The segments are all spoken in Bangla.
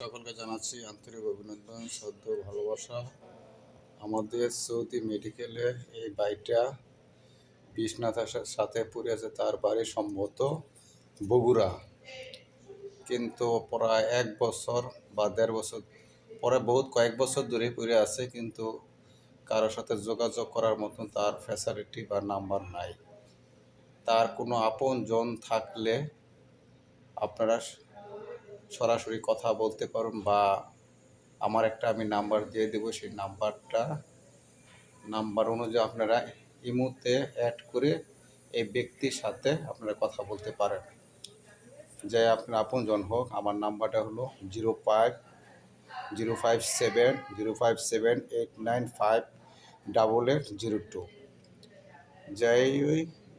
সকলকে জানাচ্ছি আন্তরিক অভিনন্দন, শ্রদ্ধ, ভালোবাসা। আমাদের সৌদি মেডিকেলে এই ভাইটা বিশ্বনাথের সাথে পড়ে আছে। তার বাড়ি সম্ভবত বগুড়া, কিন্তু প্রায় 1 বছর বা 1.5 বছর পরে কয়েক বছর ধরে পড়ে আছে, কিন্তু কারোর সাথে যোগাযোগ করার মতন তার ফ্যাসিলিটি বা নাম্বার নাই। তার কোনো আপন জন থাকলে আপনারা সরাসরি কথা বলতে পারেন, বা আমার একটা আমি নাম্বার দিয়ে দেবো। সেই নাম্বার অনুযায়ী আপনারা ইমোতে অ্যাড করে এই ব্যক্তির সাথে আপনারা কথা বলতে পারেন, যে আপনার আপনজন হোক। আমার নাম্বারটা হলো 0507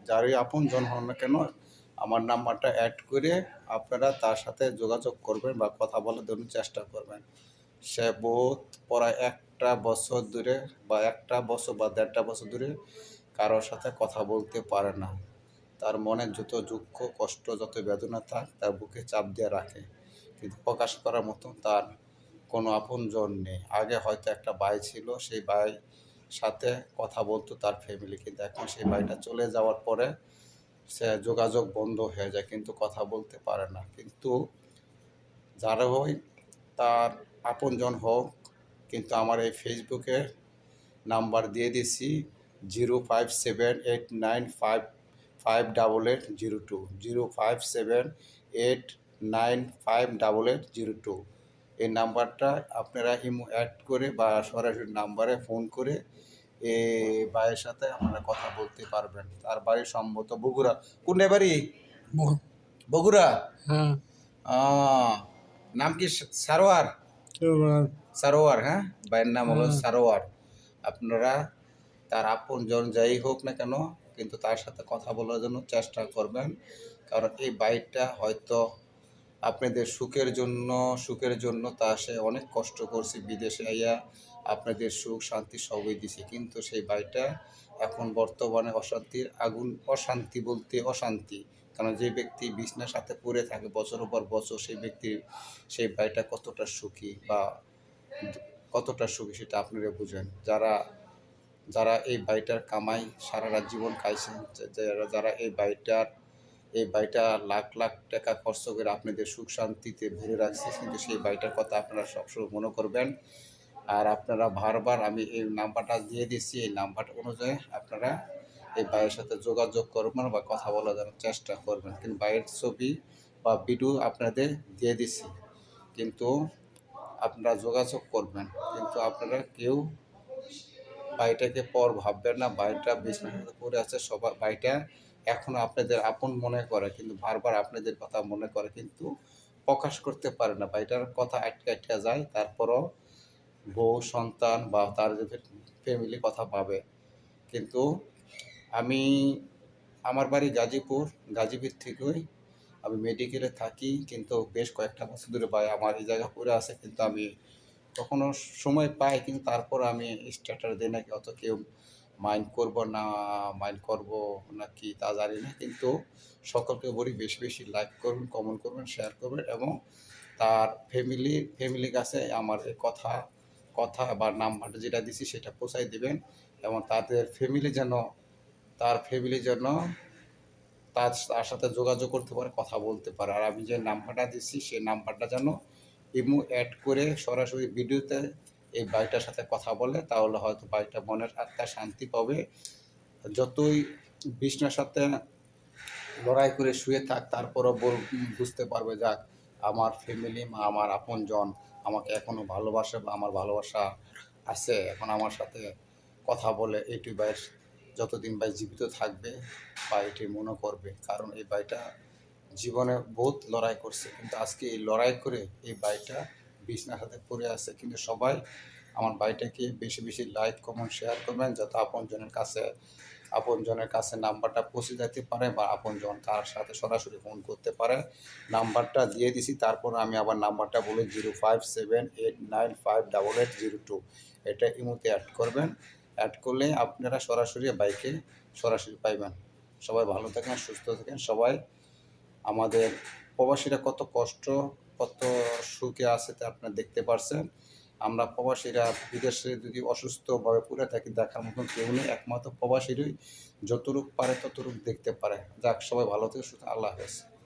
যারই আপনজন হন না কেন, আমার নাম্বারটা অ্যাড করে আপনারা তার সাথে যোগাযোগ করবেন বা কথা বলার জন্য চেষ্টা করবেন। সে প্রায় 1 বছর ধরে বা 1 বছর বা 1.5 বছর ধরে কারোর সাথে কথা বলতে পারে না। তার মনে যত দুঃখ কষ্ট যত বেদনা থাক তার বুকে চাপ দিয়ে রাখে, কিন্তু প্রকাশ করার মতো তার কোনো আপনজন নেই। আগে হয়তো একটা ভাই ছিল, সেই ভাই সাথে কথা বলতো তার ফ্যামিলি, কিন্তু এখন সেই ভাইটা চলে যাওয়ার পরে সে যোগাযোগ বন্ধ হয়ে যায়, কিন্তু কথা বলতে পারে না। কিন্তু যারা হয় তার আপনজন হোক, কিন্তু আমার এই ফেসবুকে নাম্বার দিয়ে দিছি 0578955802 0578955802। এই নাম্বারটা আপনারা ইমো অ্যাড করে বা সরাসরি নাম্বারে ফোন করে এই ভাইয়ের সাথে আপনারা কথা বলতে পারবেন। তার বাড়ি সম্ভবত বগুড়া। কোন বাড়ি? বগুড়া। হ্যাঁ, নাম কি? সারোয়ার। সারোয়ার, হ্যাঁ, ভাইয়ের নাম হলো সারোয়ার। আপনারা তার আপনজন যাই হোক না কেন, কিন্তু তার সাথে কথা বলার জন্য চেষ্টা করবেন। কারণ এই বাইকটা হয়তো আপনাদের সুখের জন্য তা সে অনেক কষ্ট করছে, বিদেশে আইয়া আপনাদের সুখ শান্তি সবই দিছে, কিন্তু সেই বাইকটা এখন বর্তমানে অশান্তির আগুন। অশান্তি বলতে অশান্তি, কারণ যে ব্যক্তি বিছনার সাথে পড়ে থাকে বছরের পর বছর, সেই বাইকটা কতটা সুখী সেটা আপনারা বুঝেন। যারা এই বাড়িটার কামাই সারা রাত জীবন খাইছেন, যারা এই বাড়িটা লাখ লাখ টাকা খরচ করে আপনাদের সুখ শান্তিতে ভরে রাখছে, কিন্তু সেই বাড়িটার কথা আপনারা সবসময় মনে করবেন। আর আপনারা বারবার আমি এই নাম্বারটা দিয়ে দিচ্ছি, এই নাম্বারটা অনুযায়ী আপনারা এই ভাইয়ের সাথে যোগাযোগ করবেন বা কথা বলার জন্য চেষ্টা করবেন। কিন্তু ভাইয়ের ছবি বা ভিডিও আপনাদের দিয়ে দিচ্ছি, কিন্তু আপনারা যোগাযোগ করবেন। কিন্তু আপনারা কেউ বাড়িটাকে পর ভাববেন না। বাড়িটা বিছানার পড়ে আছে, সবার বাড়িটা এখনো আপনাদের আপন মনে করে, কিন্তু বারবার আপনাদের কথা মনে করে, কিন্তু প্রকাশ করতে পারে না। বাড়িটার কথা আটকে আটকে যায়, তারপরও বউ সন্তান বা তার যে ফ্যামিলি কথা ভাবে। কিন্তু আমি আমার বাড়ি গাজীপুর থেকেই আমি মেডিকেলে থাকি, কিন্তু বেশ কয়েকটা বছর ধরে ভাই আমার এই জায়গা পড়ে আছে, কিন্তু আমি কখনো সময় পাই, কিন্তু তারপর আমি স্ট্যাটাস দিই নাকি অত কেউ মাইন্ড করব নাকি তা জানি না। কিন্তু সকলকে বলি বেশি বেশি লাইক করবেন, কমেন্ট করবেন, শেয়ার করবেন, এবং তার ফ্যামিলির কাছে আমার এই কথা বা নাম্বারটা যেটা দিছি সেটা পৌঁছাই দিবেন, এবং তার ফ্যামিলি যেন তার সাথে যোগাযোগ করতে পারে, কথা বলতে পারে। আর আমি যে নাম্বারটা দিচ্ছি সেই নাম্বারটা যেন ইমো অ্যাড করে সরাসরি ভিডিওতে এই বাইকটার সাথে কথা বলে, তাহলে হয়তো বাইকটা মনের আত্মা শান্তি পাবে। যতই বিছনার সাথে লড়াই করে শুয়ে থাক, তারপরও বুঝতে পারবে যাক আমার ফ্যামিলি বা আমার আপনজন আমাকে এখনও ভালোবাসে, বা আমার ভালোবাসা আছে, এখন আমার সাথে কথা বলে। এইটি বাইয়ের যতদিন ভাই জীবিত থাকবে বা এটি মনে করবে, কারণ এই বাইকটা জীবনে বহুত লড়াই করছে, কিন্তু আজকে এই লড়াই করে এই বাইকটা বিছনার সাথে পড়ে আছে। কিন্তু সবাই আমার বাইকটাকে বেশি বেশি লাইক কমেন্ট শেয়ার করবেন, যাতে আপনজনের কাছে নাম্বারটা পৌঁছে যেতে পারে, বা আপনজন তার সাথে সরাসরি ফোন করতে পারে। নাম্বারটা দিয়ে দিছি, তারপর আমি আবার নাম্বারটা বলি 0578955802। এটা ইমোতে অ্যাড করবেন। অ্যাড করলে আপনারা সরাসরি বাইকে সরাসরি পাইবেন। সবাই ভালো থাকেন, সুস্থ থাকেন। সবাই আমাদের প্রবাসীরা কত কষ্ট কত সুখে আছে তা আপনারা দেখতে পারছেন। আমরা প্রবাসীরা বিদেশে যদি অসুস্থভাবে পড়ে থাকি দেখার মতন কেউ নেই। একমাত্র প্রবাসীরই যতটুক পারে ততটুক দেখতে পারে। যাক সবাই ভালো থেকো, সুতরাং আল্লাহ হাফেজ।